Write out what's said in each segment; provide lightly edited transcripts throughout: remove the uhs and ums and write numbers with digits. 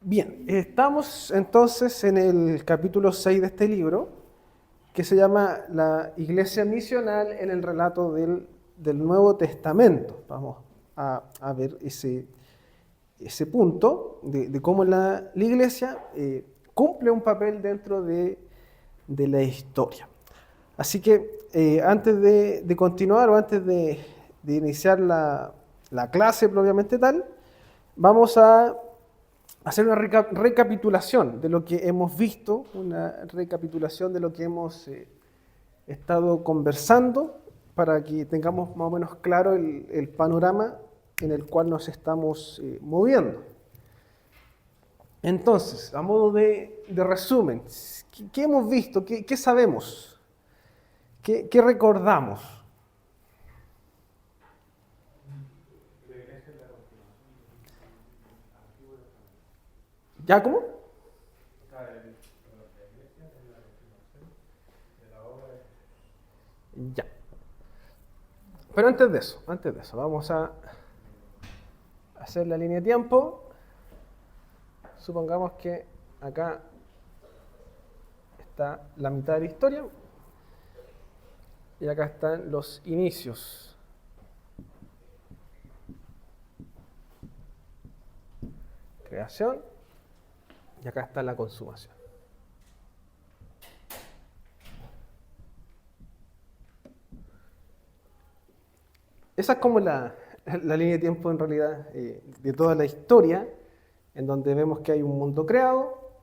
Bien, estamos entonces en el capítulo 6 de este libro, que se llama La Iglesia Misional en el relato del Nuevo Testamento. Vamos a ver ese punto de cómo la Iglesia cumple un papel dentro de la historia. Así que antes de continuar o antes de iniciar la clase propiamente tal, vamos a hacer una recapitulación de lo que hemos visto, una recapitulación de lo que hemos estado conversando para que tengamos más o menos claro el panorama en el cual nos estamos moviendo. Entonces, a modo de resumen, ¿qué hemos visto? ¿Qué sabemos? ¿Qué recordamos? ¿Ya cómo? Ya. Pero antes de eso, vamos a hacer la línea de tiempo. Supongamos que acá está la mitad de la historia y acá están los inicios. Creación y acá está la consumación. Esa es como la línea de tiempo en realidad de toda la historia, en donde vemos que hay un mundo creado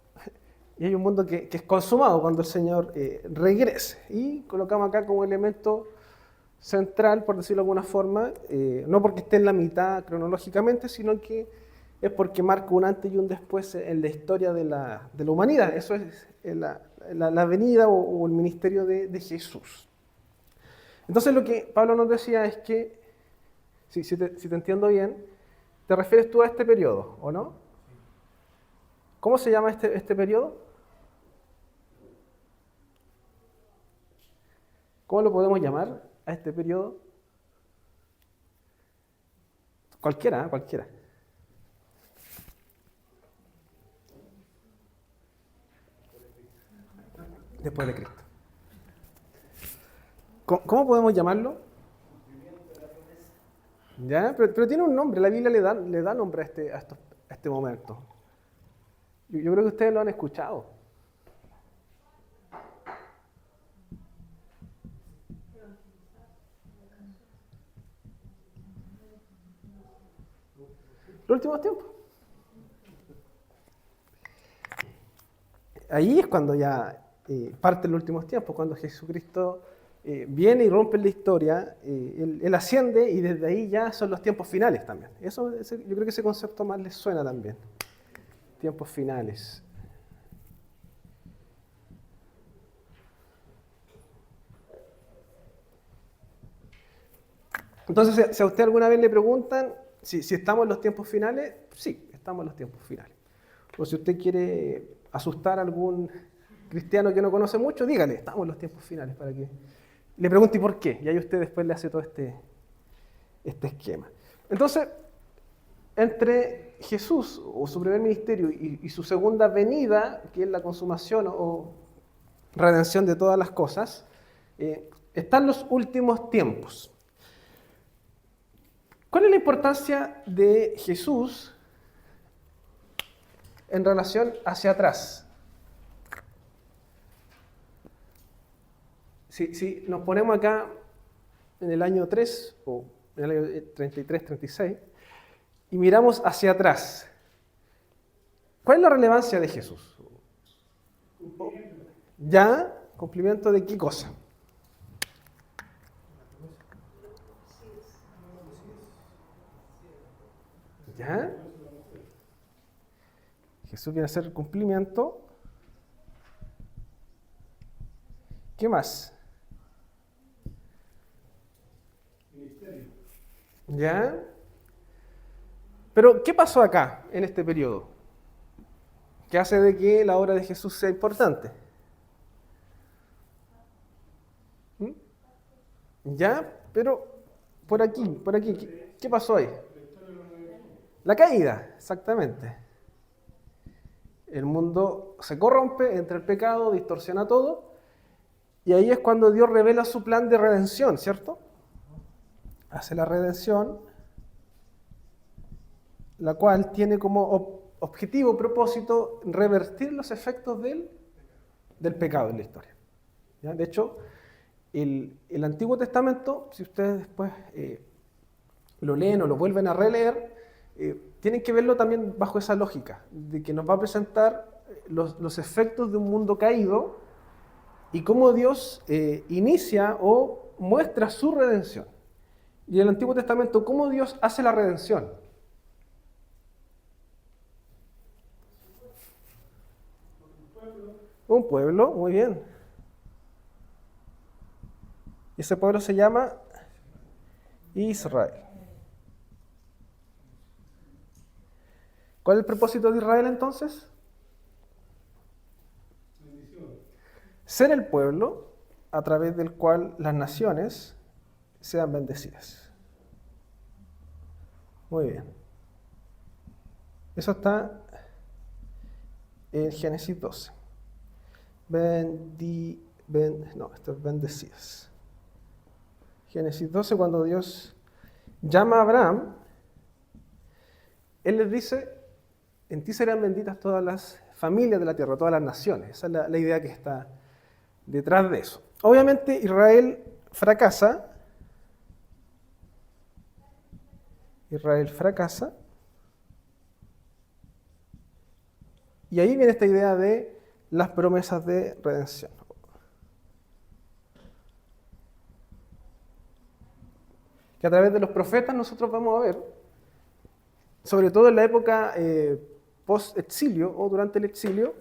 y hay un mundo que es consumado cuando el Señor regrese. Y colocamos acá como elemento central, por decirlo de alguna forma, no porque esté en la mitad cronológicamente, sino que es porque marca un antes y un después en la historia de la humanidad. Eso es la venida o el ministerio de Jesús. Entonces lo que Pablo nos decía es que, si te entiendo bien, te refieres tú a este periodo, ¿o no? ¿Cómo se llama este periodo? ¿Cómo lo podemos llamar a este periodo? Cualquiera, cualquiera. Después de Cristo. ¿Cómo podemos llamarlo? ¿Ya? Pero tiene un nombre, la Biblia le da nombre a este momento. Yo creo que ustedes lo han escuchado. Los últimos tiempos. Ahí es cuando ya parten los últimos tiempos, cuando Jesucristo viene y rompe la historia, él asciende y desde ahí ya son los tiempos finales también. Yo creo que ese concepto más les suena también. Tiempos finales. Entonces, si a usted alguna vez le preguntan si estamos en los tiempos finales, sí, estamos en los tiempos finales. O si usted quiere asustar a algún cristiano que no conoce mucho, dígale, estamos en los tiempos finales, para que le pregunte por qué. Y ahí usted después le hace todo este esquema. Entonces, entre Jesús o su primer ministerio y su segunda venida, que es la consumación o redención de todas las cosas, están los últimos tiempos. ¿Cuál es la importancia de Jesús en relación hacia atrás? Si nos ponemos acá en el año 3 o en el año 33, 36 y miramos hacia atrás, ¿cuál es la relevancia de Jesús? ¿Ya? ¿Cumplimiento de qué cosa? ¿Ya? Jesús viene a hacer cumplimiento. ¿Qué más? ¿Ya? Pero, ¿qué pasó acá, en este periodo? ¿Qué hace de que la obra de Jesús sea importante? ¿Mm? ¿Ya? Pero, por aquí, ¿qué pasó ahí? La caída, exactamente. El mundo se corrompe, entra el pecado, distorsiona todo, y ahí es cuando Dios revela su plan de redención, ¿cierto? Hace la redención, la cual tiene como objetivo, propósito, revertir los efectos del pecado en la historia. ¿Ya? De hecho, el Antiguo Testamento, si ustedes después lo leen o lo vuelven a releer, tienen que verlo también bajo esa lógica, de que nos va a presentar los efectos de un mundo caído y cómo Dios inicia o muestra su redención. Y en el Antiguo Testamento, ¿cómo Dios hace la redención? Un pueblo, muy bien. Y ese pueblo se llama Israel. ¿Cuál es el propósito de Israel entonces? Ser el pueblo a través del cual las naciones sean bendecidas. Muy bien. Eso está en Génesis 12. Esto es bendecidas. Génesis 12, cuando Dios llama a Abraham, Él les dice, en ti serán benditas todas las familias de la tierra, todas las naciones. Esa es la idea que está detrás de eso. Obviamente Israel fracasa. Y ahí viene esta idea de las promesas de redención. Que a través de los profetas nosotros vamos a ver, sobre todo en la época post-exilio o durante el exilio,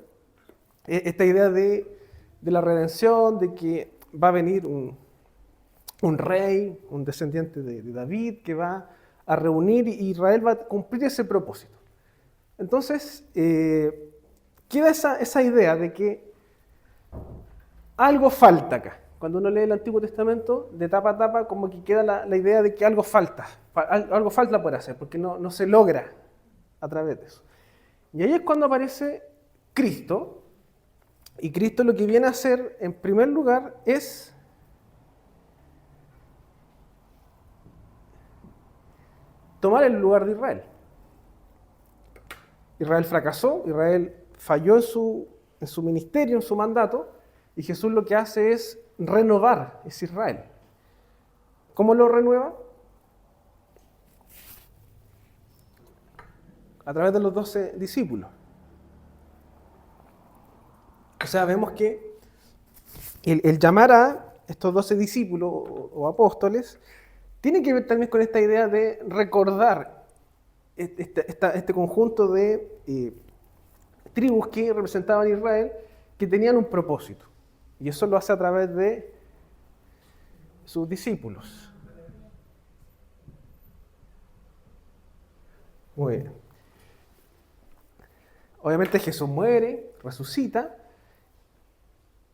esta idea de la redención, de que va a venir un rey, un descendiente de David, que va a reunir y Israel va a cumplir ese propósito. Entonces, queda esa idea de que algo falta acá. Cuando uno lee el Antiguo Testamento, de tapa a tapa, como que queda la idea de que algo falta por hacer, porque no se logra a través de eso. Y ahí es cuando aparece Cristo, y Cristo lo que viene a hacer, en primer lugar, es tomar el lugar de Israel. Israel fracasó, Israel falló en su ministerio, en su mandato, y Jesús lo que hace es renovar ese Israel. ¿Cómo lo renueva? A través de los 12 discípulos. O sea, vemos que el llamar a estos 12 discípulos o apóstoles tiene que ver también con esta idea de recordar este conjunto de tribus que representaban a Israel, que tenían un propósito. Y eso lo hace a través de sus discípulos. Muy bien. Obviamente Jesús muere, resucita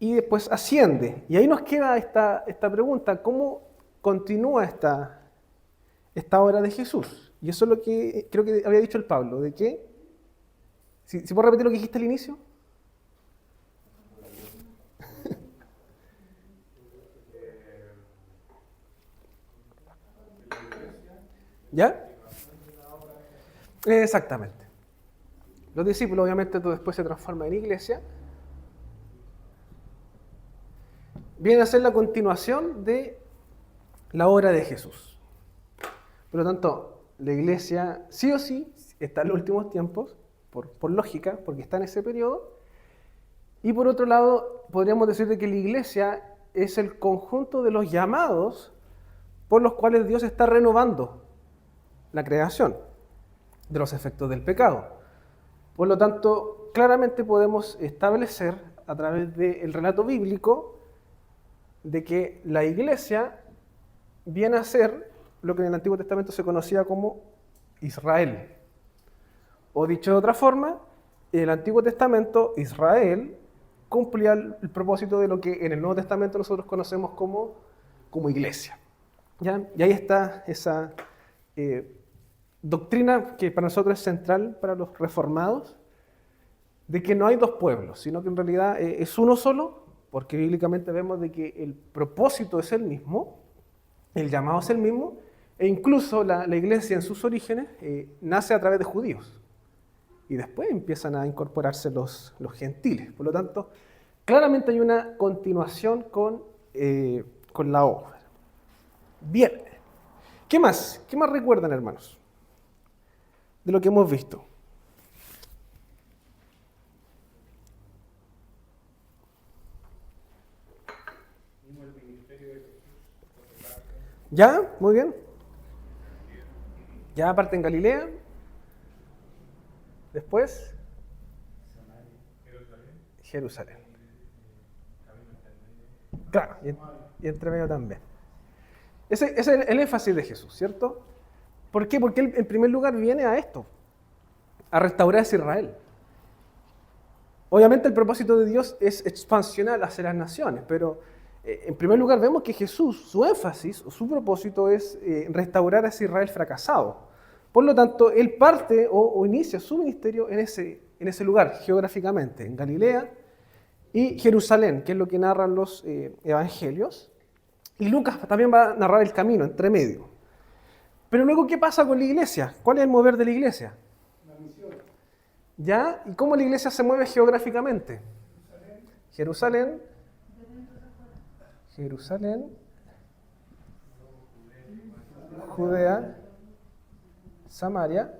y después asciende. Y ahí nos queda esta pregunta, ¿cómo continúa esta obra de Jesús? Y eso es lo que creo que había dicho el Pablo, de que, si puedo repetir lo que dijiste al inicio. ¿Ya? Exactamente. Los discípulos obviamente después se transforman en iglesia. Viene a ser la continuación de la obra de Jesús. Por lo tanto, la iglesia sí o sí está en los últimos tiempos, por lógica, porque está en ese periodo. Y por otro lado, podríamos decir de que la iglesia es el conjunto de los llamados por los cuales Dios está renovando la creación de los efectos del pecado. Por lo tanto, claramente podemos establecer a través del relato bíblico de que la iglesia viene a ser lo que en el Antiguo Testamento se conocía como Israel. O dicho de otra forma, en el Antiguo Testamento Israel cumplía el propósito de lo que en el Nuevo Testamento nosotros conocemos como iglesia. ¿Ya? Y ahí está esa doctrina que para nosotros es central para los reformados, de que no hay dos pueblos, sino que en realidad es uno solo, porque bíblicamente vemos de que el propósito es el mismo, el llamado es el mismo, e incluso la iglesia en sus orígenes nace a través de judíos. Y después empiezan a incorporarse los gentiles. Por lo tanto, claramente hay una continuación con la obra. Bien. ¿Qué más? ¿Qué más recuerdan, hermanos? De lo que hemos visto. ¿Ya? Muy bien. Ya parte en Galilea. Después, Jerusalén. Claro, y entre medio también. Ese es el énfasis de Jesús, ¿cierto? ¿Por qué? Porque él en primer lugar viene a esto, a restaurar a Israel. Obviamente el propósito de Dios es expansionar hacia las naciones, pero en primer lugar vemos que Jesús, su énfasis, su propósito es restaurar a ese Israel fracasado. Por lo tanto, él parte o inicia su ministerio en ese lugar, geográficamente, en Galilea y Jerusalén, que es lo que narran los evangelios. Y Lucas también va a narrar el camino, entre medio. Pero luego, ¿qué pasa con la iglesia? ¿Cuál es el mover de la iglesia? La misión. ¿Ya? ¿Y cómo la iglesia se mueve geográficamente? Jerusalén. Jerusalén. Judea. Samaria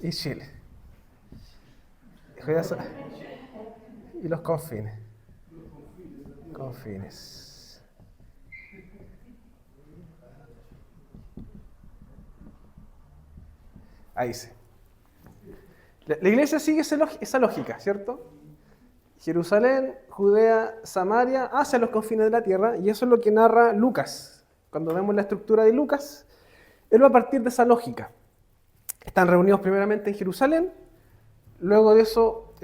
y Chile. Y los confines. Confines. Ahí sí. La iglesia sigue esa lógica, ¿cierto? Jerusalén, Judea, Samaria, hacia los confines de la tierra, y eso es lo que narra Lucas. Cuando vemos la estructura de Lucas, él va a partir de esa lógica. Están reunidos primeramente en Jerusalén, luego de eso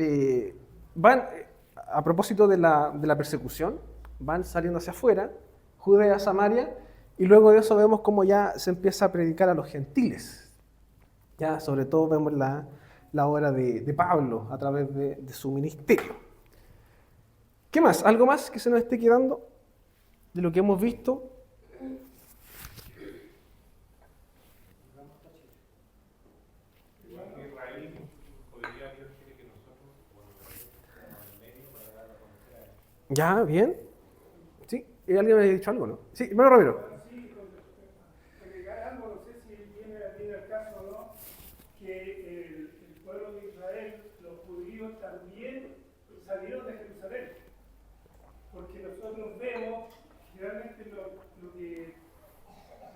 van, a propósito de la persecución, van saliendo hacia afuera, Judea, Samaria, y luego de eso vemos cómo ya se empieza a predicar a los gentiles. Ya sobre todo vemos la obra de Pablo a través de su ministerio. ¿Qué más? ¿Algo más que se nos esté quedando de lo que hemos visto? Ya, bien. Sí, alguien me había dicho algo, ¿no? Sí, hermano Ramiro. Sí, agregar algo, no sé si viene al caso o no, que el pueblo de Israel, los judíos también salieron de Jerusalén, porque nosotros vemos generalmente lo que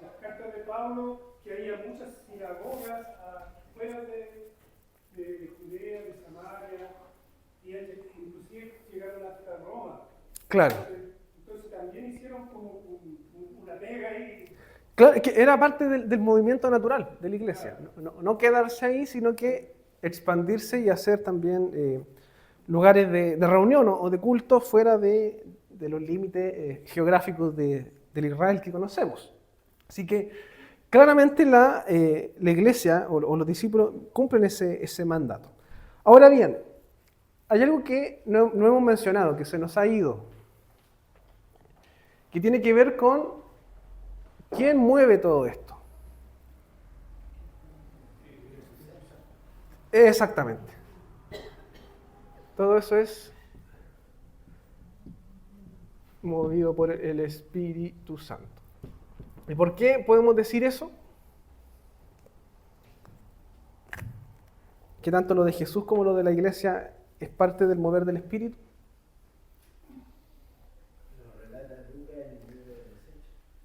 las cartas de Pablo, que había muchas sinagogas fuera de Judea, de Samaria, y inclusive llegaron hasta Roma. Claro. Entonces también hicieron como una pega ahí. Claro, que era parte del movimiento natural de la iglesia. No quedarse ahí, sino que expandirse y hacer también lugares de reunión o de culto fuera de los límites geográficos del Israel que conocemos. Así que claramente la iglesia o los discípulos cumplen ese mandato. Ahora bien, hay algo que no hemos mencionado, que se nos ha ido, que tiene que ver con quién mueve todo esto. Exactamente. Todo eso es movido por el Espíritu Santo. ¿Y por qué podemos decir eso? Que tanto lo de Jesús como lo de la iglesia es parte del mover del Espíritu.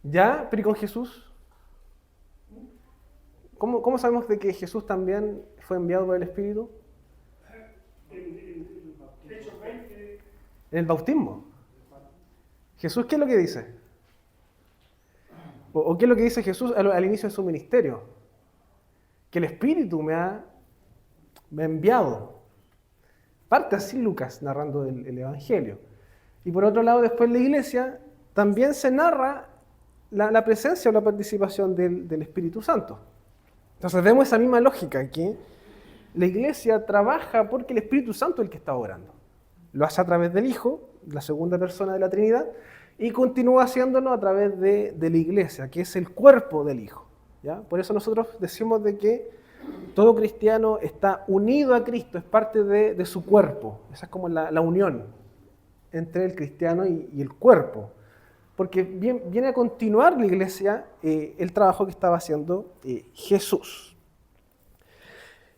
¿Ya? ¿Pero y con Jesús? ¿Cómo sabemos de que Jesús también fue enviado por el Espíritu? En el bautismo. ¿Jesús qué es lo que dice? ¿O qué es lo que dice Jesús al inicio de su ministerio? Que el Espíritu me ha enviado. Parte así Lucas narrando el Evangelio. Y por otro lado, después la iglesia también se narra la presencia o la participación del Espíritu Santo. Entonces vemos esa misma lógica, que la iglesia trabaja porque el Espíritu Santo es el que está obrando. Lo hace a través del Hijo, la segunda persona de la Trinidad, y continúa haciéndolo a través de la iglesia, que es el cuerpo del Hijo. ¿Ya? Por eso nosotros decimos de que todo cristiano está unido a Cristo, es parte de su cuerpo. Esa es como la unión entre el cristiano y el cuerpo. Porque viene a continuar la iglesia el trabajo que estaba haciendo Jesús.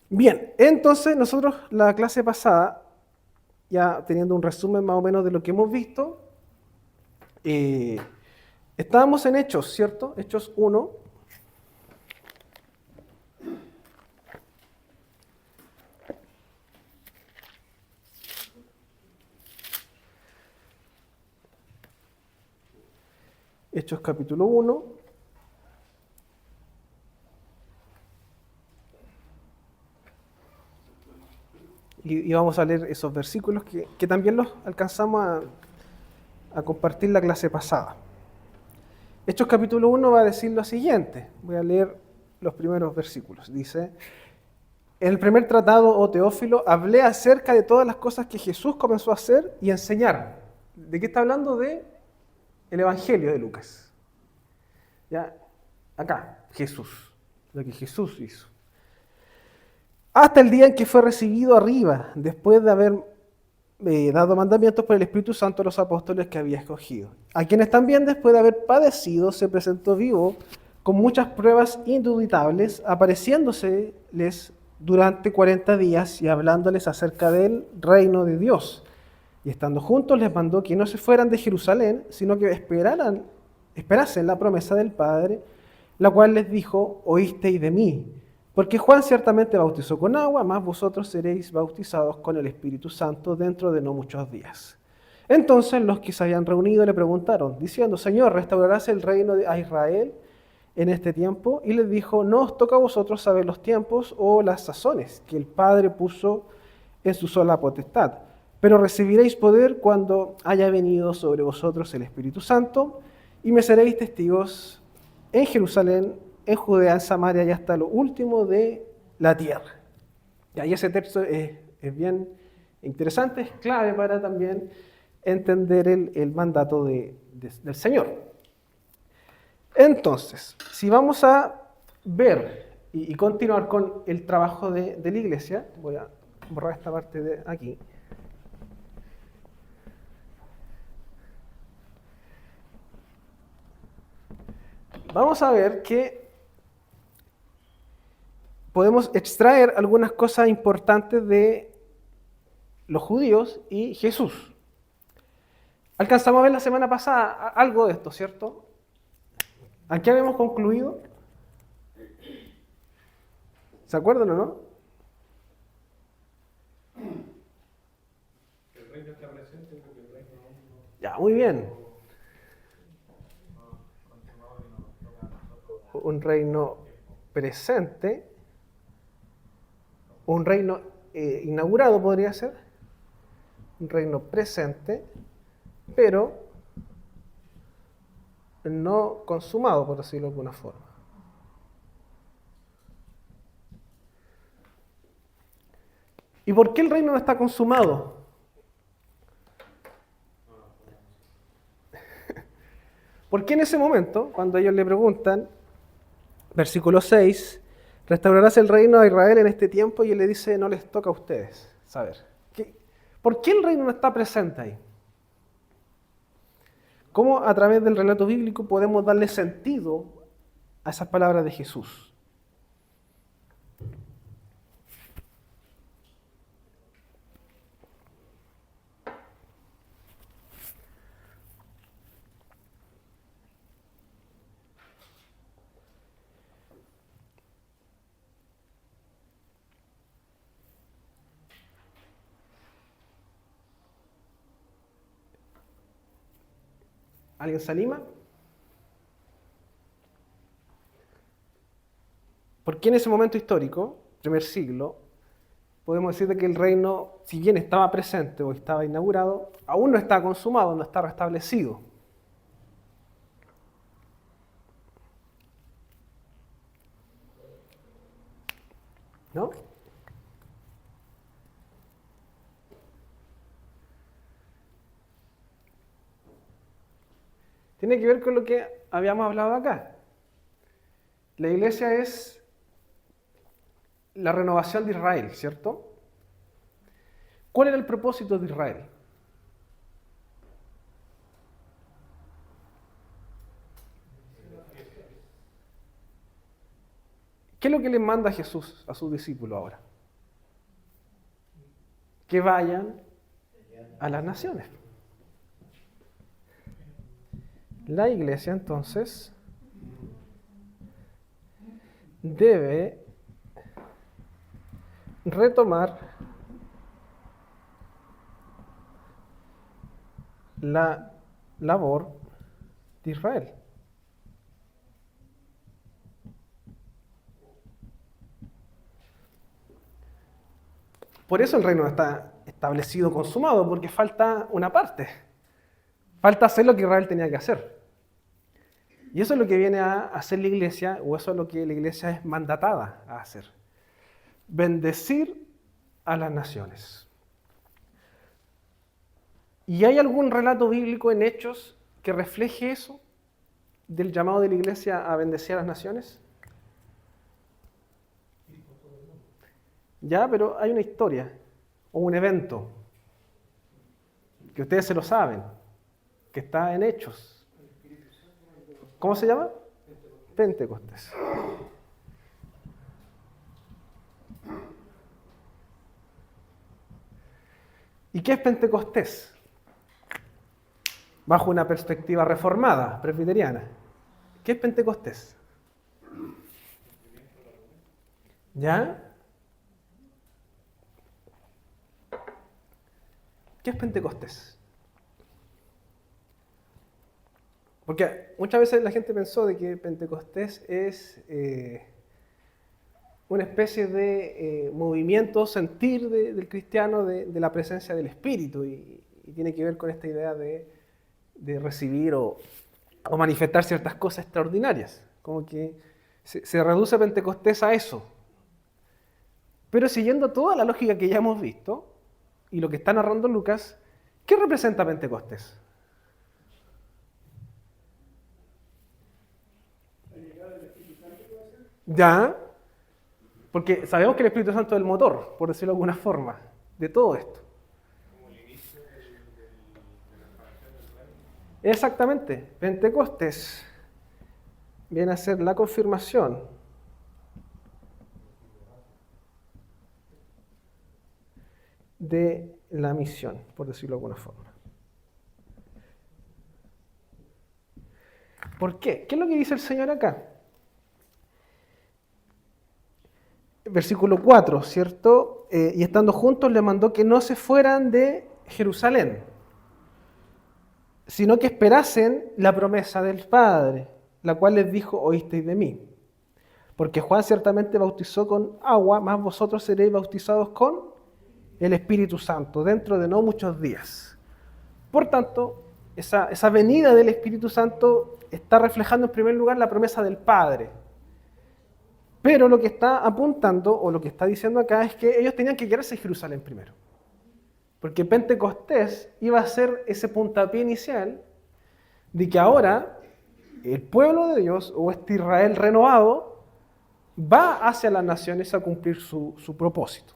Bien, entonces nosotros la clase pasada, ya teniendo un resumen más o menos de lo que hemos visto, estábamos en Hechos, ¿cierto? Hechos 1. Hechos capítulo 1. Y vamos a leer esos versículos que también los alcanzamos a compartir la clase pasada. Hechos capítulo 1 va a decir lo siguiente. Voy a leer los primeros versículos. Dice: en el primer tratado, oh Teófilo, hablé acerca de todas las cosas que Jesús comenzó a hacer y a enseñar. ¿De qué está hablando? De el Evangelio de Lucas. ¿Ya? Acá, Jesús. Lo que Jesús hizo. Hasta el día en que fue recibido arriba, después de haber dado mandamientos por el Espíritu Santo a los apóstoles que había escogido. A quienes también, después de haber padecido, se presentó vivo con muchas pruebas indubitables, apareciéndoseles durante 40 días y hablándoles acerca del reino de Dios. Y estando juntos les mandó que no se fueran de Jerusalén, sino que esperasen la promesa del Padre, la cual les dijo: oísteis de mí. Porque Juan ciertamente bautizó con agua, mas vosotros seréis bautizados con el Espíritu Santo dentro de no muchos días. Entonces los que se habían reunido le preguntaron, diciendo: Señor, ¿restaurarás el reino a Israel en este tiempo? Y les dijo: no os toca a vosotros saber los tiempos o las sazones que el Padre puso en su sola potestad. Pero recibiréis poder cuando haya venido sobre vosotros el Espíritu Santo, y me seréis testigos en Jerusalén, en Judea, en Samaria y hasta lo último de la tierra. Y ahí ese texto es bien interesante, es clave para también entender el mandato del Señor. Entonces, si vamos a ver y continuar con el trabajo de la iglesia, voy a borrar esta parte de aquí. Vamos a ver que podemos extraer algunas cosas importantes de los judíos y Jesús. Alcanzamos a ver la semana pasada algo de esto, ¿cierto? ¿A qué habíamos concluido? ¿Se acuerdan o no? El reino está presente porque el reino no. Ya, muy bien. Un reino presente, un reino inaugurado podría ser, un reino presente, pero no consumado, por decirlo de alguna forma. ¿Y por qué el reino no está consumado? Porque en ese momento, cuando ellos le preguntan, versículo 6, restaurarás el reino a Israel en este tiempo, y él le dice: no les toca a ustedes saber. ¿Por qué el reino no está presente ahí? ¿Cómo a través del relato bíblico podemos darle sentido a esas palabras de Jesús? ¿Alguien se anima? Porque en ese momento histórico, primer siglo, podemos decir que el reino, si bien estaba presente o estaba inaugurado, aún no está consumado, no está restablecido. ¿No? tiene que ver con lo que habíamos hablado acá. La iglesia es la renovación de Israel, ¿cierto? ¿Cuál era el propósito de Israel? ¿Qué es lo que le manda Jesús a sus discípulos ahora? Que vayan a las naciones. La iglesia entonces debe retomar la labor de Israel. Por eso el reino está establecido, consumado, porque falta una parte. Falta hacer lo que Israel tenía que hacer. Y eso es lo que viene a hacer la iglesia, o eso es lo que la iglesia es mandatada a hacer. Bendecir a las naciones. ¿Y hay algún relato bíblico en Hechos que refleje eso? Del llamado de la iglesia a bendecir a las naciones. Ya, pero hay una historia o un evento que ustedes se lo saben, que está en Hechos. ¿Cómo se llama? Pentecostés. ¿Y qué es Pentecostés? Bajo una perspectiva reformada, presbiteriana. ¿Qué es Pentecostés? ¿Ya? ¿Qué es Pentecostés? Porque muchas veces la gente pensó de que Pentecostés es una especie de movimiento, sentir del cristiano de la presencia del Espíritu y tiene que ver con esta idea de recibir o manifestar ciertas cosas extraordinarias. Como que se reduce Pentecostés a eso. Pero siguiendo toda la lógica que ya hemos visto, y lo que está narrando Lucas, ¿qué representa Pentecostés? Ya, porque sabemos que el Espíritu Santo es el motor, por decirlo de alguna forma, de todo esto. Exactamente, Pentecostés viene a ser la confirmación de la misión, por decirlo de alguna forma. ¿Por qué? ¿Qué es lo que dice el Señor acá? Versículo 4, ¿cierto? Y estando juntos le mandó que no se fueran de Jerusalén, sino que esperasen la promesa del Padre, la cual les dijo, oísteis de mí. Porque Juan ciertamente bautizó con agua, mas vosotros seréis bautizados con el Espíritu Santo, dentro de no muchos días. Por tanto, esa venida del Espíritu Santo está reflejando en primer lugar la promesa del Padre. Pero lo que está apuntando, o lo que está diciendo acá, es que ellos tenían que quedarse en Jerusalén primero. Porque Pentecostés iba a ser ese puntapié inicial de que ahora el pueblo de Dios, o este Israel renovado, va hacia las naciones a cumplir su propósito.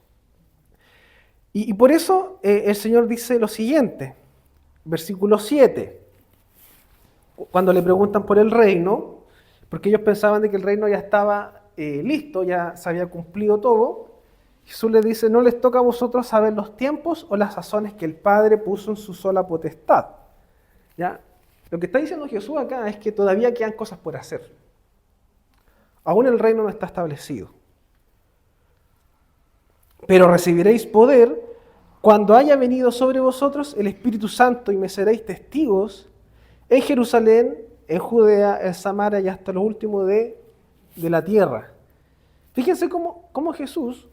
Y por eso el Señor dice lo siguiente, versículo 7, cuando le preguntan por el reino, porque ellos pensaban de que el reino ya estaba listo, ya se había cumplido todo, Jesús les dice, no les toca a vosotros saber los tiempos o las sazones que el Padre puso en su sola potestad. ¿Ya? Lo que está diciendo Jesús acá es que todavía quedan cosas por hacer. Aún el reino no está establecido. Pero recibiréis poder cuando haya venido sobre vosotros el Espíritu Santo y me seréis testigos en Jerusalén, en Judea, en Samaria y hasta lo último de la tierra. Fíjense cómo Jesús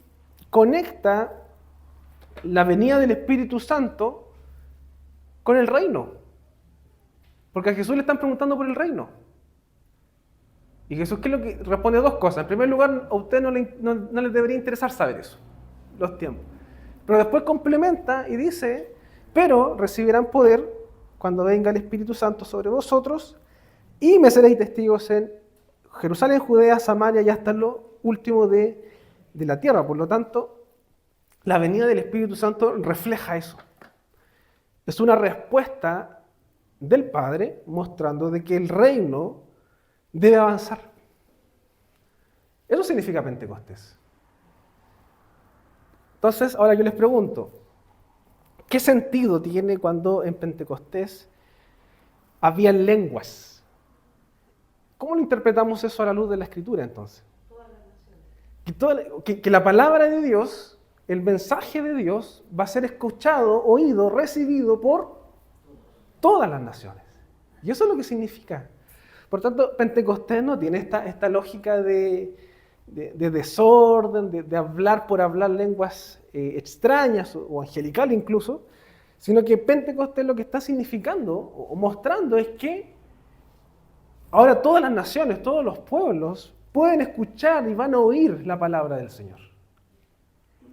conecta la venida del Espíritu Santo con el reino. Porque a Jesús le están preguntando por el reino. Y Jesús, ¿qué es lo que responde? Dos cosas. En primer lugar, a usted no les debería interesar saber eso, los tiempos. Pero después complementa y dice, pero recibirán poder cuando venga el Espíritu Santo sobre vosotros Y me seréis testigos en Jerusalén, Judea, Samaria y hasta lo último de la tierra. Por lo tanto, la venida del Espíritu Santo refleja eso. Es una respuesta del Padre mostrando de que el reino debe avanzar. Eso significa Pentecostés. Entonces, ahora yo les pregunto, ¿qué sentido tiene cuando en Pentecostés había lenguas? ¿Cómo lo interpretamos eso a la luz de la Escritura entonces? Que la palabra de Dios, el mensaje de Dios, va a ser escuchado, oído, recibido por todas las naciones. Y eso es lo que significa. Por tanto, Pentecostés no tiene esta lógica de desorden, de hablar por hablar lenguas extrañas o angelicales incluso, sino que Pentecostés lo que está significando o mostrando es que ahora todas las naciones, todos los pueblos pueden escuchar y van a oír la palabra del Señor.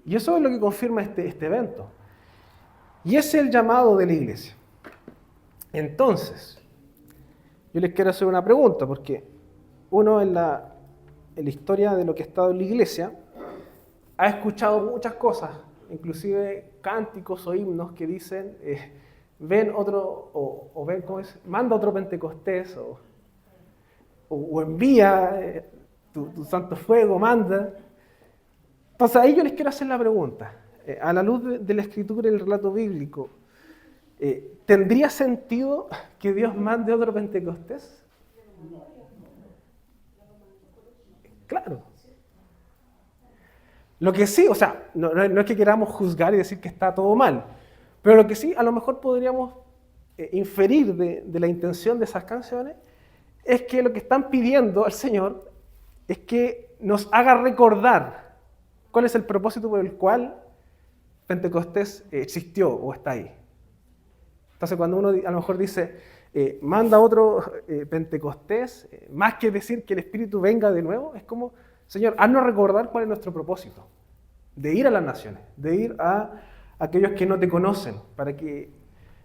Y eso es lo que confirma este evento. Y ese es el llamado de la iglesia. Entonces, yo les quiero hacer una pregunta, porque uno en la historia de lo que ha estado en la iglesia ha escuchado muchas cosas, inclusive cánticos o himnos que dicen, ven otro, o ven, ¿cómo es? Manda otro Pentecostés, o envía tu santo fuego, manda. Entonces ahí yo les quiero hacer la pregunta, a la luz de la Escritura y el relato bíblico, ¿tendría sentido que Dios mande otro Pentecostés? Claro. Lo que sí, o sea, no es que queramos juzgar y decir que está todo mal, pero lo que sí a lo mejor podríamos inferir de la intención de esas canciones es que lo que están pidiendo al Señor es que nos haga recordar cuál es el propósito por el cual Pentecostés existió o está ahí. Entonces cuando uno a lo mejor dice, manda otro Pentecostés, más que decir que el Espíritu venga de nuevo, es como, Señor, haznos recordar cuál es nuestro propósito, de ir a las naciones, de ir a aquellos que no te conocen, para que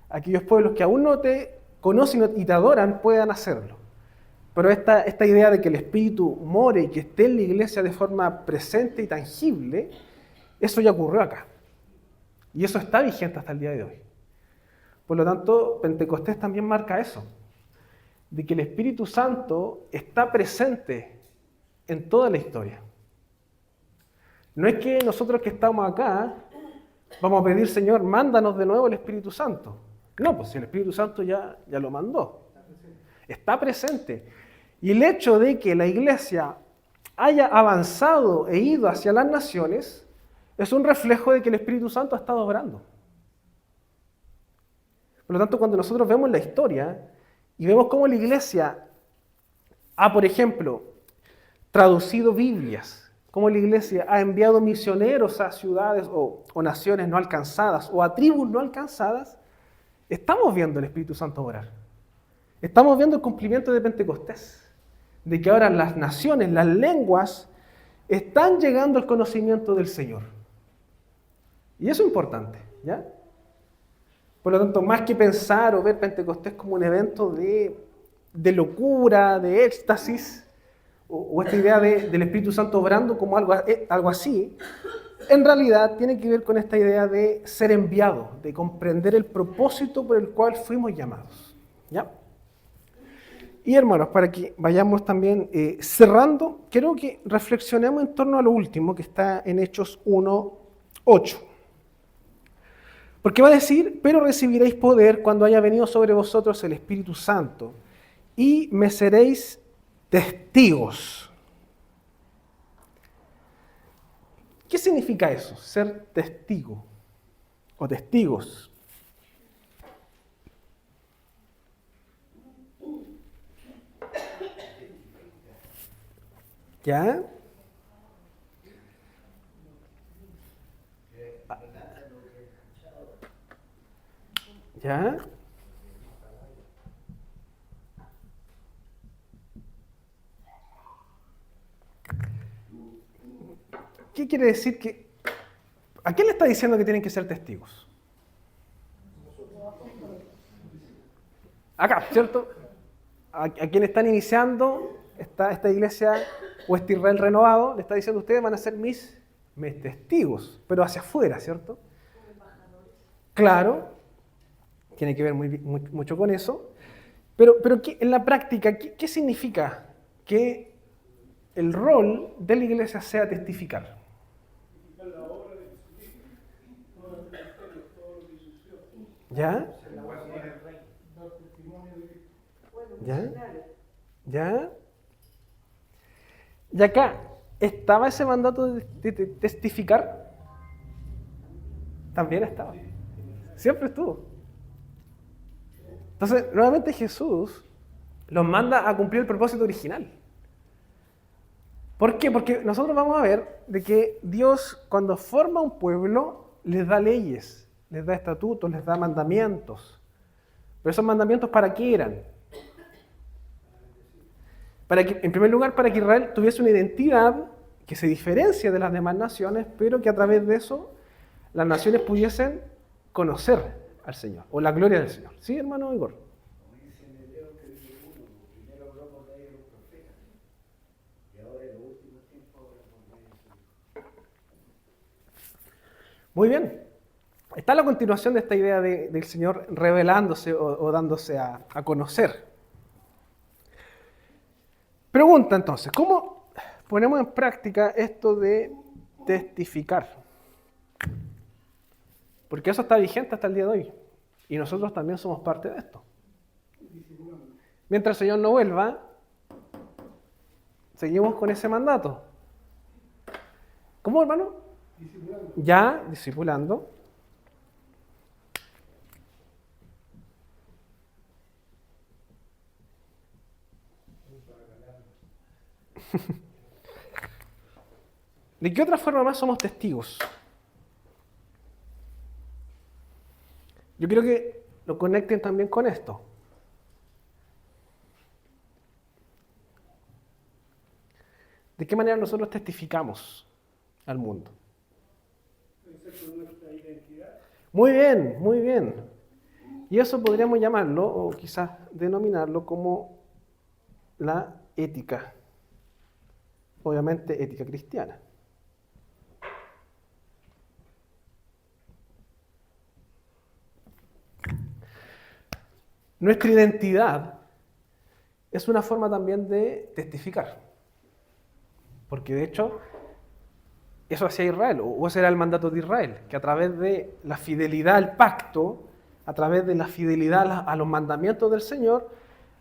aquellos pueblos que aún no te conocen y te adoran puedan hacerlo. Pero esta idea de que el Espíritu more y que esté en la iglesia de forma presente y tangible, eso ya ocurrió acá. Y eso está vigente hasta el día de hoy. Por lo tanto, Pentecostés también marca eso, de que el Espíritu Santo está presente en toda la historia. No es que nosotros que estamos acá vamos a pedir, Señor, mándanos de nuevo el Espíritu Santo. No, pues si el Espíritu Santo ya lo mandó. Está presente. Y el hecho de que la iglesia haya avanzado e ido hacia las naciones es un reflejo de que el Espíritu Santo ha estado obrando. Por lo tanto, cuando nosotros vemos la historia y vemos cómo la iglesia ha, por ejemplo, traducido Biblias, cómo la iglesia ha enviado misioneros a ciudades o naciones no alcanzadas o a tribus no alcanzadas, estamos viendo el Espíritu Santo obrar. Estamos viendo el cumplimiento de Pentecostés, de que ahora las naciones, las lenguas, están llegando al conocimiento del Señor. Y eso es importante, ¿ya? Por lo tanto, más que pensar o ver Pentecostés como un evento de locura, de éxtasis, o esta idea del Espíritu Santo obrando como algo así, en realidad tiene que ver con esta idea de ser enviado, de comprender el propósito por el cual fuimos llamados, ¿ya? Y hermanos, para que vayamos también cerrando, quiero que reflexionemos en torno a lo último que está en Hechos 1:8. Porque va a decir, pero recibiréis poder cuando haya venido sobre vosotros el Espíritu Santo, y me seréis testigos. ¿Qué significa eso? Ser testigo o testigos. ¿Ya? ¿Ya? ¿Qué quiere decir que... ¿A quién le está diciendo que tienen que ser testigos? Acá, ¿cierto? a quienes están iniciando esta iglesia o este Israel renovado, le está diciendo: ustedes van a ser mis testigos, pero hacia afuera, ¿cierto? Claro, tiene que ver mucho con eso. Pero en la práctica, ¿qué significa que el rol de la iglesia sea testificar? ¿Ya? ¿Ya? ¿Ya? Y acá, ¿estaba ese mandato de testificar? También estaba. Siempre estuvo. Entonces, nuevamente Jesús los manda a cumplir el propósito original. ¿Por qué? Porque nosotros vamos a ver de que Dios, cuando forma un pueblo, les da leyes, les da estatutos, les da mandamientos. Pero esos mandamientos, ¿para qué eran? En primer lugar, para que Israel tuviese una identidad que se diferencie de las demás naciones, pero que a través de eso las naciones pudiesen conocer al Señor, o la gloria del Señor. ¿Sí, hermano Igor? Muy bien. Está la continuación de esta idea del Señor revelándose o dándose a conocer. Pregunta entonces, ¿cómo ponemos en práctica esto de testificar? Porque eso está vigente hasta el día de hoy. Y nosotros también somos parte de esto. Mientras el Señor no vuelva, seguimos con ese mandato. ¿Cómo, hermano? Discipulando. Ya, discipulando. ¿De qué otra forma más somos testigos? Yo quiero que lo conecten también con esto. ¿De qué manera nosotros testificamos al mundo? Muy bien, muy bien. Y eso podríamos llamarlo, o quizás denominarlo como la ética. Obviamente, ética cristiana. Nuestra identidad es una forma también de testificar. Porque de hecho, eso hacía Israel, o ese era el mandato de Israel, que a través de la fidelidad al pacto, a través de la fidelidad a los mandamientos del Señor,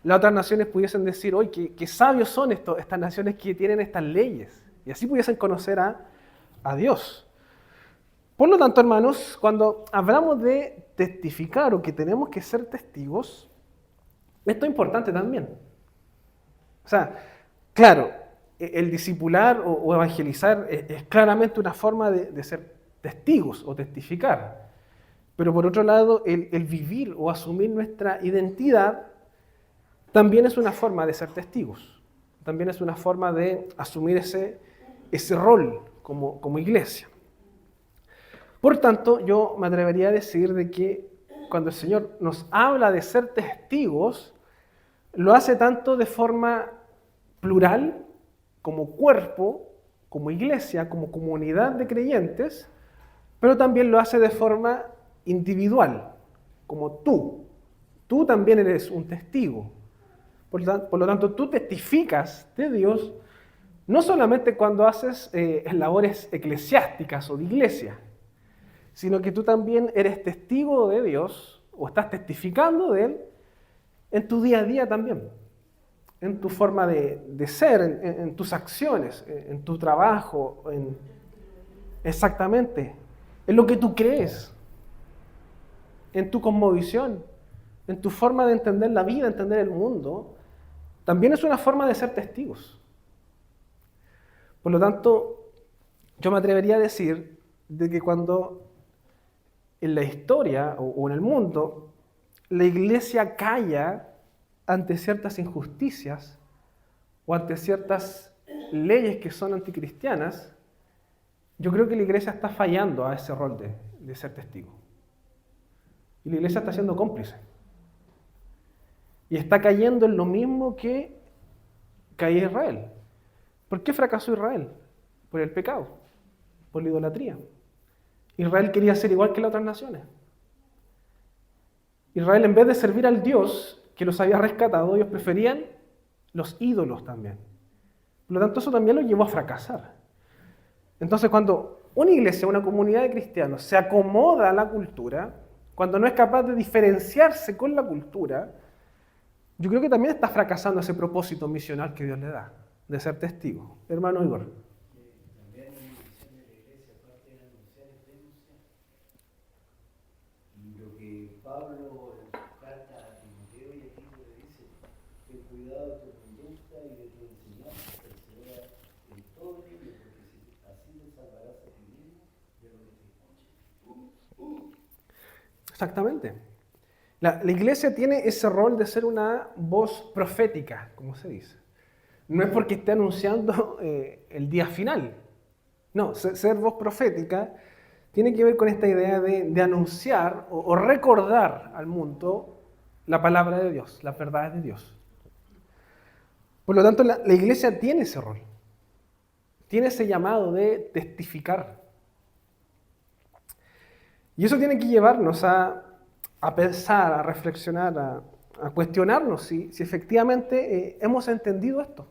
las otras naciones pudiesen decir: oye, qué sabios son estas naciones que tienen estas leyes. Y así pudiesen conocer a Dios. Por lo tanto, hermanos, cuando hablamos de testificar o que tenemos que ser testigos, esto es importante también. O sea, claro, el discipular o evangelizar es claramente una forma de ser testigos o testificar. Pero por otro lado, el vivir o asumir nuestra identidad también es una forma de ser testigos. También es una forma de asumir ese rol como iglesia. Por tanto, yo me atrevería a decir de que cuando el Señor nos habla de ser testigos, lo hace tanto de forma plural, como cuerpo, como iglesia, como comunidad de creyentes, pero también lo hace de forma individual, como tú. Tú también eres un testigo. Por lo tanto, tú testificas de Dios no solamente cuando haces labores eclesiásticas o de iglesia, sino que tú también eres testigo de Dios o estás testificando de Él en tu día a día también, en tu forma de ser, en tus acciones, en tu trabajo, exactamente, en lo que tú crees, en tu cosmovisión, en tu forma de entender la vida, entender el mundo. También es una forma de ser testigos. Por lo tanto, yo me atrevería a decir de que cuando en la historia o en el mundo la iglesia calla ante ciertas injusticias o ante ciertas leyes que son anticristianas, yo creo que la iglesia está fallando a ese rol de ser testigo. Y la iglesia está siendo cómplice. Y está cayendo en lo mismo que caía Israel. ¿Por qué fracasó Israel? Por el pecado, por la idolatría. Israel quería ser igual que las otras naciones. Israel, en vez de servir al Dios que los había rescatado, ellos preferían los ídolos también. Por lo tanto, eso también los llevó a fracasar. Entonces, cuando una iglesia, una comunidad de cristianos se acomoda a la cultura, cuando no es capaz de diferenciarse con la cultura, yo creo que también está fracasando ese propósito misional que Dios le da, de ser testigo. Hermano Igor. También la misión de la iglesia, aparte de anunciar, es denunciar. Y lo que Pablo en su carta a Timoteo y a Tito le dice: ten cuidado de tu conducta y de tu enseñanza, persevera en todo ello, porque así te salvarás a ti mismo de lo que te escuchen. Exactamente. La iglesia tiene ese rol de ser una voz profética, como se dice. No es porque esté anunciando el día final. No, ser voz profética tiene que ver con esta idea de anunciar o recordar al mundo la palabra de Dios, las verdades de Dios. Por lo tanto, la iglesia tiene ese rol. Tiene ese llamado de testificar. Y eso tiene que llevarnos a pensar, a reflexionar, a cuestionarnos si efectivamente hemos entendido esto.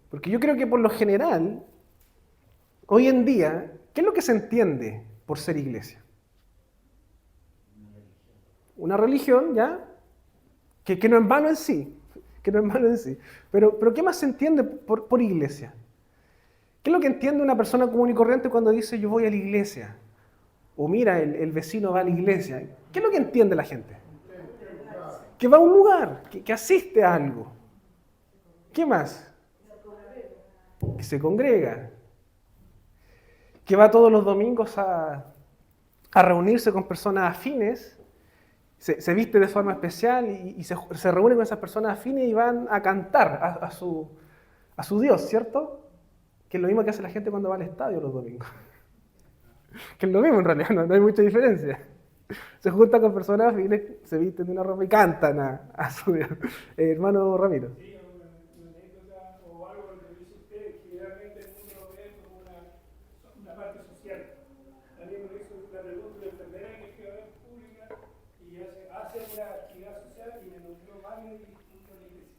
Porque yo creo que por lo general, hoy en día, ¿qué es lo que se entiende por ser iglesia? Una religión, ¿ya? Que no es malo en sí, que no es malo en sí. Pero ¿qué más se entiende por iglesia? ¿Qué es lo que entiende una persona común y corriente cuando dice yo voy a la iglesia? O mira, el vecino va a la iglesia. ¿Qué es lo que entiende la gente? Que va a un lugar, que asiste a algo. ¿Qué más? Que se congrega. Que va todos los domingos a reunirse con personas afines. Se viste de forma especial y se reúne con esas personas afines y van a cantar a su Dios, ¿cierto? Que es lo mismo que hace la gente cuando va al estadio los domingos. Que es lo mismo en realidad, no hay mucha diferencia. Se junta con personas afines, se visten de una ropa y cantan a su Dios. Hermano Ramiro. Sí, una anécdota o algo que dice usted, que realmente el mundo lo ve como una parte social. Alguien me hizo una pregunta de enfermera que fui a ver pública y hace una actividad social y me nombró varios distintos de la iglesia.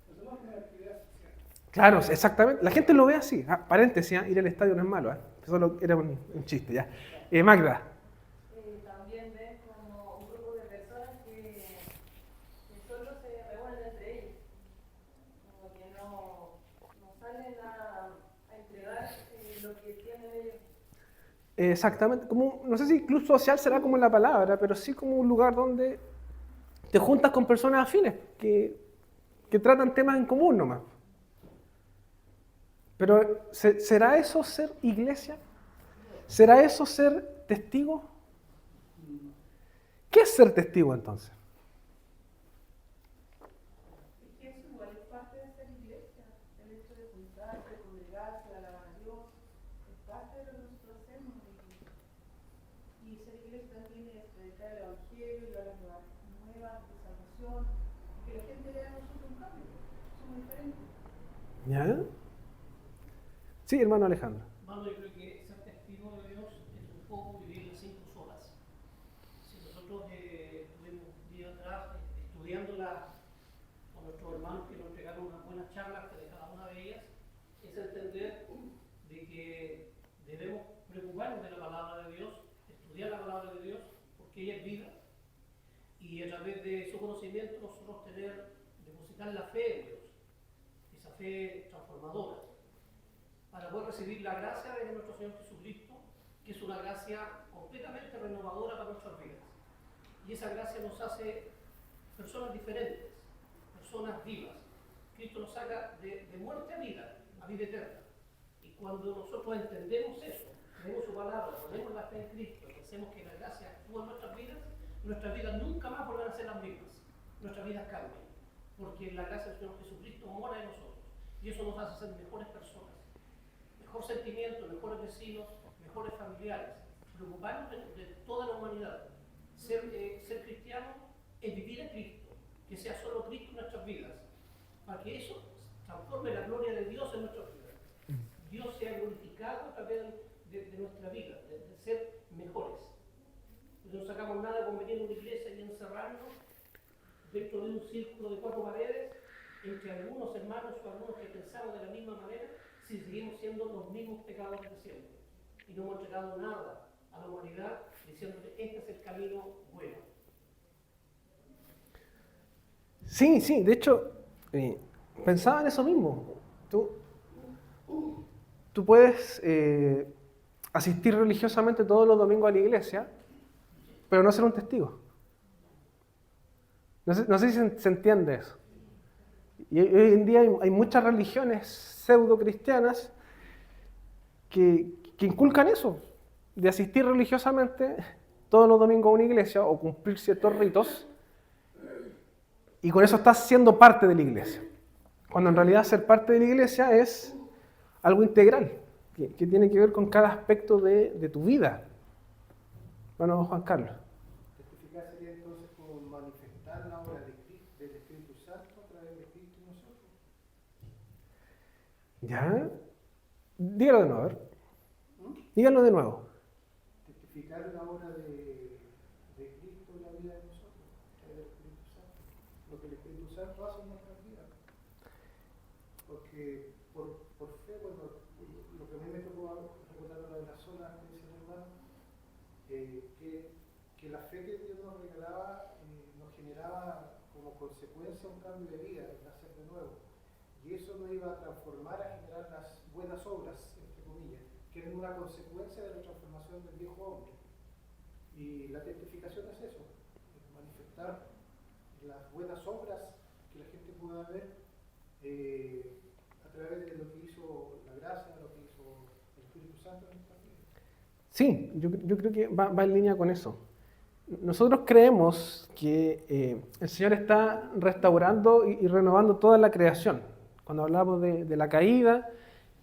Lo tomamos como una actividad social. Claro, exactamente. La gente lo ve así. Paréntesis, ir al estadio no es malo. Solo era un chiste ya. Magda. También ven como un grupo de personas que solo se reúnen entre ellos, como que no salen a entregar lo que tienen ellos. Exactamente. Como, no sé si club social será como la palabra, pero sí como un lugar donde te juntas con personas afines que tratan temas en común nomás. Pero ¿será eso ser iglesia? ¿Será eso ser testigo? ¿Qué es ser testigo entonces? Es que eso igual es parte de ser iglesia, el hecho de juntarse, congregarse, alabar a Dios, es parte de lo que nosotros hacemos. Y ser iglesia también es predicar el evangelio, dar las nuevas de salvación, que la gente vea a nosotros un cambio, somos diferentes. ¿Ya? Sí, hermano Alejandro. Hermano, yo creo que ser testigo de Dios es un poco vivir las 5 solas. Si nosotros tuvimos días atrás estudiándola con nuestros hermanos que nos entregaron unas buenas charlas de cada una de ellas, es entender de que debemos preocuparnos de la palabra de Dios, estudiar la palabra de Dios, porque ella es vida, y a través de su conocimiento nosotros depositar la fe en Dios, esa fe transformadora, para poder recibir la gracia de nuestro Señor Jesucristo, que es una gracia completamente renovadora para nuestras vidas. Y esa gracia nos hace personas diferentes, personas vivas. Cristo nos saca de muerte a vida eterna. Y cuando nosotros entendemos eso, tenemos su palabra, ponemos la fe en Cristo y hacemos que la gracia actúe en nuestras vidas nunca más volverán a ser las mismas. Nuestras vidas cambian, porque la gracia del Señor Jesucristo mora en nosotros. Y eso nos hace ser mejores personas. Mejor sentimiento, mejores vecinos, mejores familiares, preocuparnos de toda la humanidad. Ser cristiano es vivir a Cristo, que sea solo Cristo en nuestras vidas, para que eso transforme la gloria de Dios en nuestras vidas. Dios sea glorificado a través de nuestra vida, de ser mejores. No sacamos nada con venir a una iglesia y encerrarnos dentro de un círculo de 4 paredes entre algunos hermanos o algunos que pensamos de la misma manera, si seguimos siendo los mismos pecadores de siempre. Y no hemos entregado nada a la humanidad diciéndole, este es el camino bueno. Sí, de hecho, pensaba en eso mismo. Tú puedes asistir religiosamente todos los domingos a la iglesia, pero no ser un testigo. No sé si se entiende eso. Y hoy en día hay muchas religiones pseudo-cristianas que inculcan eso, de asistir religiosamente todos los domingos a una iglesia o cumplir ciertos ritos, y con eso estás siendo parte de la iglesia. Cuando en realidad ser parte de la iglesia es algo integral, que tiene que ver con cada aspecto de tu vida. Bueno, Juan Carlos. Testificar sería entonces como manifestar la obra del Espíritu Santo a través de Cristo en nosotros. ¿Ya? Dígalo de nuevo, a ver. Díganlo de nuevo. Testificar la obra de Cristo en la vida de nosotros, a través del Espíritu Santo. Lo que el Espíritu Santo hace en nuestras vidas. Porque por fe, bueno, lo que a mí me tocó recordar una de las zonas que dice el hermano, que la fe que Dios nos regalaba nos generaba como consecuencia un cambio de vida, el nacer de nuevo. Y eso nos iba a transformar, a generar las buenas obras, entre comillas, que eran una consecuencia de la transformación del viejo hombre. Y la testificación es eso, es manifestar las buenas obras que la gente pueda ver a través de lo que hizo la gracia, lo que hizo el Espíritu Santo en nuestra vida. Sí, yo creo que va en línea con eso. Nosotros creemos que el Señor está restaurando y renovando toda la creación. Cuando hablamos de la caída